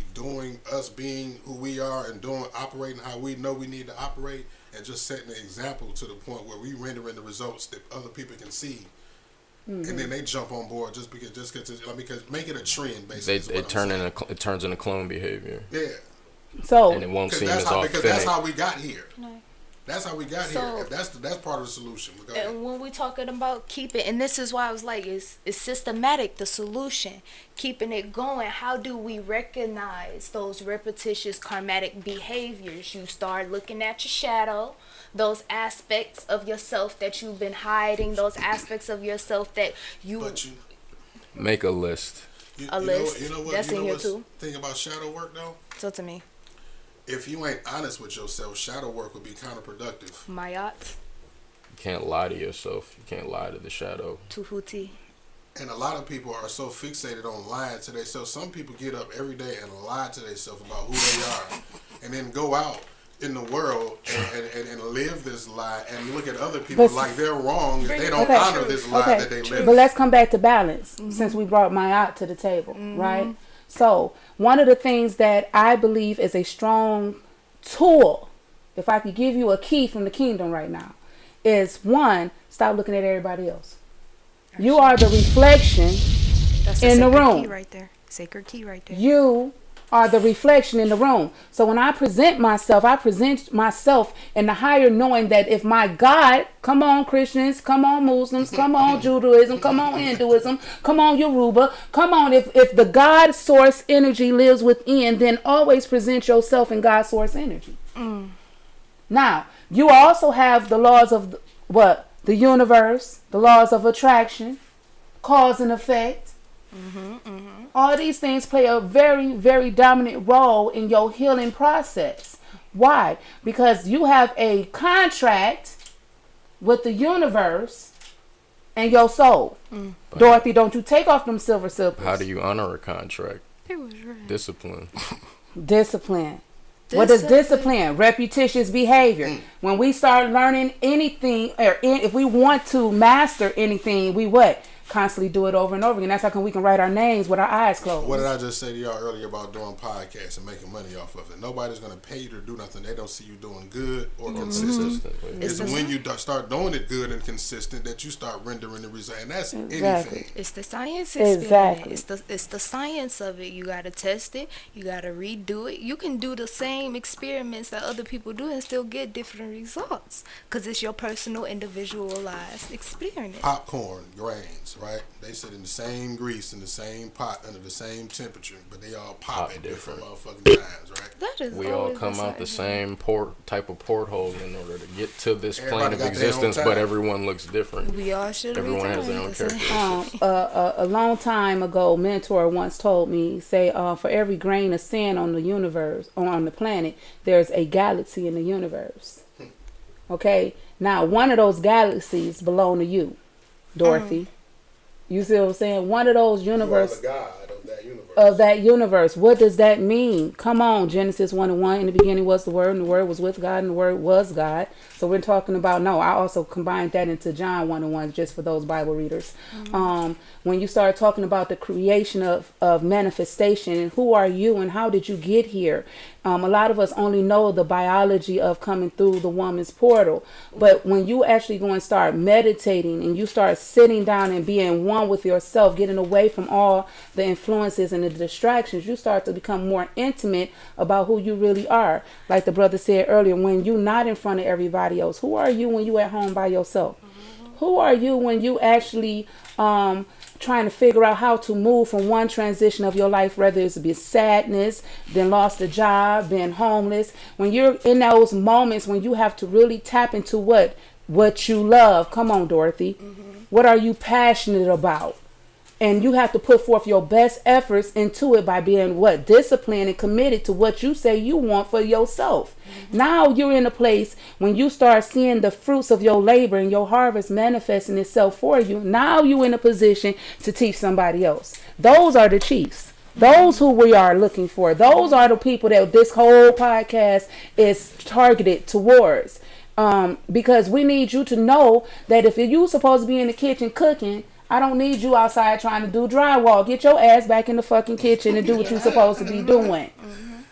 us being who we are and operating how we know we need to operate, and just setting an example to the point where we rendering the results that other people can see. And then they jump on board because make it a trend, basically. It turns into clone behavior. Yeah. So And it won't seem as because authentic. that's how we got here. No. That's how we got So- here. That's part of the solution. Go ahead. And when we talking about keeping, and this is why I was like, it's systematic, the solution, keeping it going. How do we recognize those repetitious karmatic behaviors? You start looking at your shadow, those aspects of yourself that you've been hiding, those aspects of yourself that But you Make a list. list. You know what? That's in here what's too. Thing about shadow work though. So to me, If you ain't honest with yourself, shadow work would be counterproductive. Mayat, You can't lie to yourself. You can't lie to the shadow. Tuhuti. And a lot of people are so fixated on lying to themselves. Some people get up every day and lie to themselves about who they are, and then go out in the world and live this lie and look at other people like they're wrong if they don't honor this lie that they live. But let's come back to balance since we brought my out to the table, right? So one of the things that I believe is a strong tool, if I could give you a key from the kingdom right now, is one, stop looking at everybody else. You are the reflection in the room. Key right there. Sacred key right there. You are the reflection in the room. So when I present myself in the higher knowing that if my God, come on Christians, come on Muslims, come on Judaism, come on Hinduism, come on Yoruba, come on, if the God source energy lives within, then always present yourself in God source energy. Now, you also have the laws of the universe, the laws of attraction, cause and effect. All these things play a very, very dominant role in your healing process. Why? Because you have a contract with the universe and your soul. Dorothy, don't you take off them silver slippers. How do you honor a contract? It was right. Discipline. Discipline. What is discipline? Repetitious behavior. When we start learning anything, if we want to master anything, we what? Constantly do it over and over again. That's how we can write our names with our eyes closed. What did I just say to y'all earlier about doing podcasts and making money off of it? Nobody's going to pay you to do nothing. They don't see you doing good or consistent. It's when you start doing it good and consistent that you start rendering the result. And that's anything. It's the science experiment. It's the science of it. You got to test it. You got to redo it. You can do the same experiments that other people do and still get different results because it's your personal, individualized experience. Popcorn grains. Right, they sit in the same grease in the same pot under the same temperature, but they all pop at different motherfucking times, right? That is we all come out the same type of porthole in order to get to this plane of got existence, their own but time. everyone looks different. We all should. Everyone has their own characteristics. A long time ago, a mentor once told me, say, for every grain of sand on the universe or on the planet, there's a galaxy in the universe. Okay, now one of those galaxies belong to you, Dorothy. You see what I'm saying? One of those universe. You are the God of that universe. Of that universe. What does that mean? Come on, Genesis 1:1. In the beginning was the Word, and the Word was with God, and the Word was God. So we're talking about, no, I also combined that into John 1:1 just for those Bible readers. When you start talking about the creation of manifestation and who are you and how did you get here? A lot of us only know the biology of coming through the woman's portal. But when you actually go and start meditating and you start sitting down and being one with yourself, getting away from all the influences and the distractions, you start to become more intimate about who you really are. Like the brother said earlier, when you're not in front of everybody else, who are you when you're at home by yourself? Who are you when you actually trying to figure out how to move from one transition of your life, whether it's be sadness, then lost a job, been homeless, when you're in those moments when you have to really tap into what you love. Come on, Dorothy. What are you passionate about? And you have to put forth your best efforts into it by being disciplined and committed to what you say you want for yourself. Now you're in a place when you start seeing the fruits of your labor and your harvest manifesting itself for you. Now you're in a position to teach somebody else. Those are the chiefs. Those who we are looking for. Those are the people that this whole podcast is targeted towards. Because we need you to know that if you're supposed to be in the kitchen cooking, I don't need you outside trying to do drywall. Get your ass back in the fucking kitchen and do what you're supposed to be doing.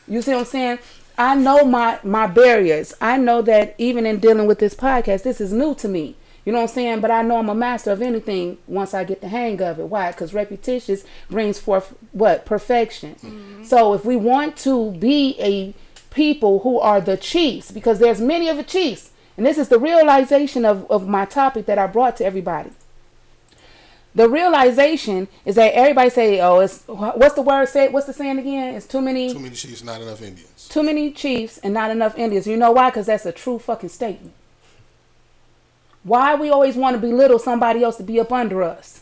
You see what I'm saying? I know my barriers. I know that even in dealing with this podcast, this is new to me. You know what I'm saying? But I know I'm a master of anything once I get the hang of it. Why? Because repetitious brings forth perfection. So if we want to be a people who are the chiefs, because there's many of the chiefs, and this is the realization of my topic that I brought to everybody. The realization is that everybody say, oh, it's, what's the word say? What's the saying again? It's too many chiefs, not enough Indians. Too many chiefs and not enough Indians. You know why? Because that's a true fucking statement. Why we always want to belittle somebody else to be up under us?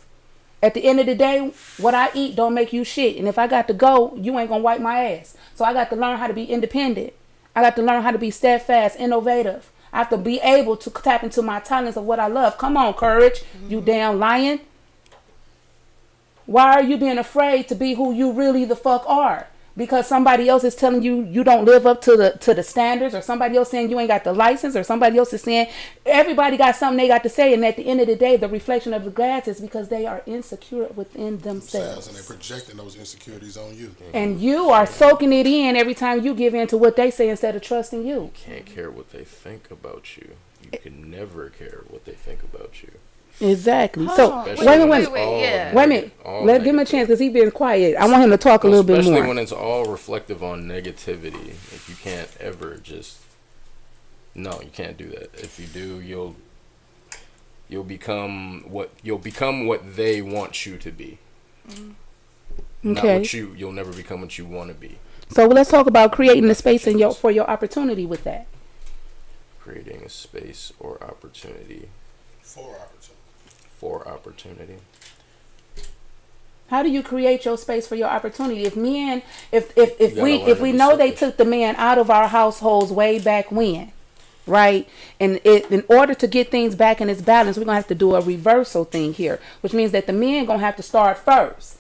At the end of the day, what I eat don't make you shit. And if I got to go, you ain't going to wipe my ass. So I got to learn how to be independent. I got to learn how to be steadfast, innovative. I have to be able to tap into my talents of what I love. Come on, courage, you damn lion. Why are you being afraid to be who you really the fuck are? Because somebody else is telling you you don't live up to the standards, or somebody else saying you ain't got the license, or somebody else is saying everybody got something they got to say, and at the end of the day, the reflection of the glass is because they are insecure within themselves. And they're projecting those insecurities on you. And you are soaking it in every time you give in to what they say instead of trusting you. Can't care what they think about you. You can never care what they think about you. Exactly. Hold So on. wait a Especially minute, when wait it's a minute. all yeah. Wait a minute. all Let give him a negative. chance because he's been quiet. I want him to talk a little bit Especially more. when it's all reflective on negativity. Like, you can't ever just. No, you can't do that. If you do, you'll become what they want you to be. Not Okay. what you'll never become what you want to be. So let's talk about creating the space for your opportunity with that. Creating a space or opportunity For opportunity. for opportunity. How do you create your space for your opportunity? If men, if You gotta learn we to be know they selfish. took the man out of our households way back when, right? And in order to get things back in its balance, we're gonna have to do a reversal thing here, which means that the men gonna have to start first.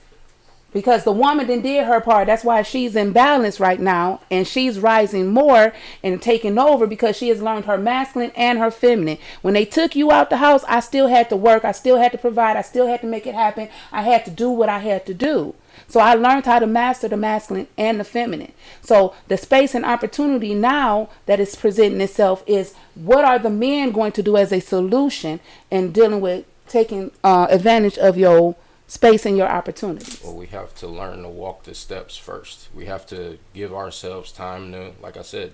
Because the woman then did her part. That's why she's in balance right now. And she's rising more and taking over because she has learned her masculine and her feminine. When they took you out the house, I still had to work. I still had to provide. I still had to make it happen. I had to do what I had to do. So I learned how to master the masculine and the feminine. So the space and opportunity now that is presenting itself is, what are the men going to do as a solution in dealing with taking advantage of your space and your opportunities? Well, we have to learn to walk the steps first. We have to give ourselves time to, like I said,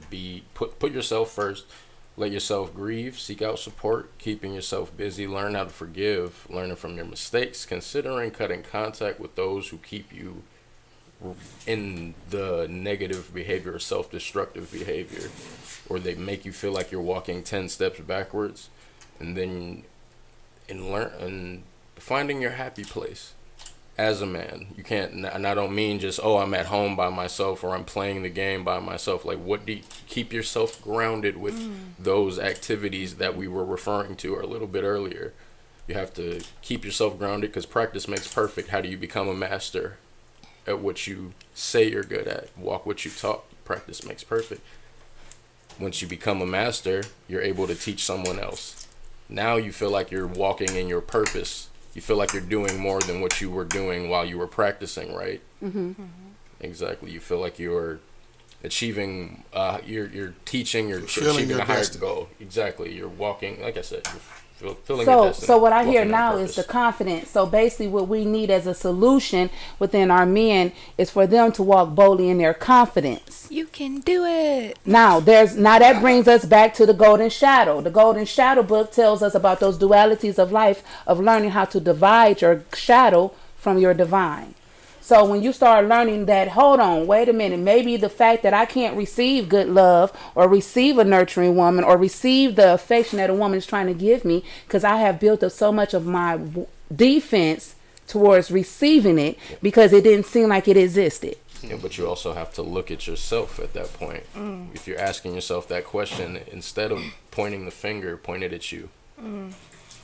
put yourself first. Let yourself grieve, seek out support, keeping yourself busy, learn how to forgive, learning from your mistakes, considering cutting contact with those who keep you in the negative behavior or self-destructive behavior, or they make you feel like you're walking 10 steps backwards, and then and finding your happy place as a man. You can't, and I don't mean just, oh, I'm at home by myself or I'm playing the game by myself. Like, what do you keep yourself grounded with those activities that we were referring to a little bit earlier? You have to keep yourself grounded because practice makes perfect. How do you become a master at what you say you're good at? Walk what you talk. Practice makes perfect. Once you become a master, you're able to teach someone else. Now you feel like you're walking in your purpose. You feel like you're doing more than what you were doing while you were practicing, right? Mm-hmm. Exactly. You feel like you're achieving, you're teaching, you're Fulfilling achieving your a higher destiny. goal. Exactly. You're walking, like I said, you're fulfilling your destiny. So what I hear walking in now is purpose. the confidence. So basically what we need as a solution within our men is for them to walk boldly in their confidence. You can do it. Now that brings us back to the Golden Shadow. The Golden Shadow book tells us about those dualities of life, of learning how to divide your shadow from your divine. So when you start learning that, hold on, wait a minute, maybe the fact that I can't receive good love or receive a nurturing woman or receive the affection that a woman is trying to give me because I have built up so much of my defense towards receiving it because it didn't seem like it existed. Yeah, but you also have to look at yourself at that point. If you're asking yourself that question, instead of pointing the finger, point it at you.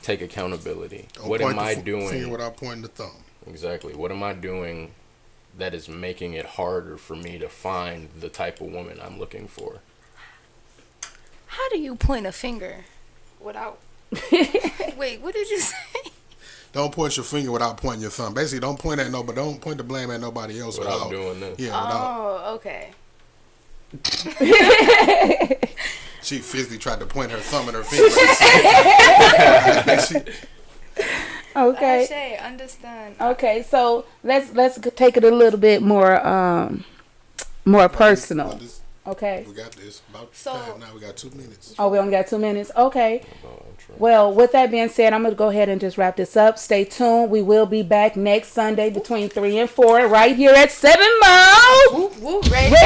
Take accountability. Don't What point am the I finger doing? without pointing the thumb. Exactly. What am I doing that is making it harder for me to find the type of woman I'm looking for? How do you point a finger without? Wait, what did you say? Don't point your finger without pointing your thumb. Basically, don't point the blame at nobody else Without without doing this. Yeah, without. Oh, okay. She physically tried to point her thumb and her finger. Okay. Shay, understand. Okay, so let's take it a little bit more personal. Okay. We got this. About So- time now. We got 2 minutes. Oh, we only got 2 minutes. Okay. Oh, true. Well, with that being said, I'm gonna go ahead and just wrap this up. Stay tuned. We will be back next Sunday between 3 and 4, right here at 7 Mile Radio.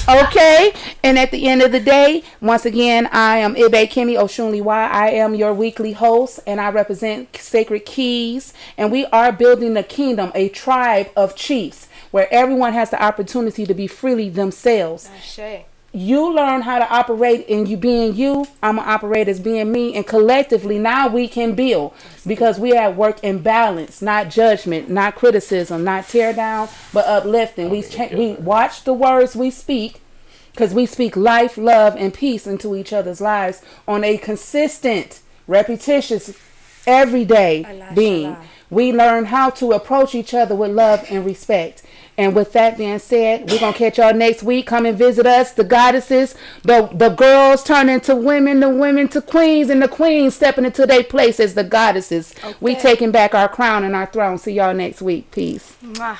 Okay. And at the end of the day, once again, I am Ibe Kemi Oshunliwa. I am your weekly host, and I represent Sacred Keys. And we are building a kingdom, a tribe of chiefs, where everyone has the opportunity to be freely themselves. Shay. You learn how to operate in you being you. I'm gonna operate as being me, and collectively now we can build because we at work in balance, not judgment, not criticism, not tear down, but uplifting. We watch the words we speak because we speak life, love, and peace into each other's lives on a consistent, repetitious, everyday being. We learn how to approach each other with love and respect. And with that being said, we're going to catch y'all next week. Come and visit us, the goddesses. The girls turn into women, the women to queens, and the queens stepping into their place as the goddesses. Okay. We taking back our crown and our throne. See y'all next week. Peace. Mwah.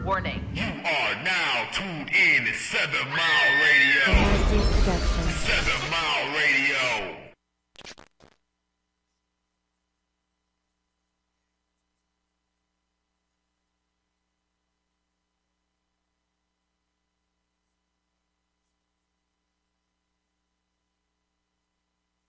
Warning. You are now tuned in to 7 Mile Radio.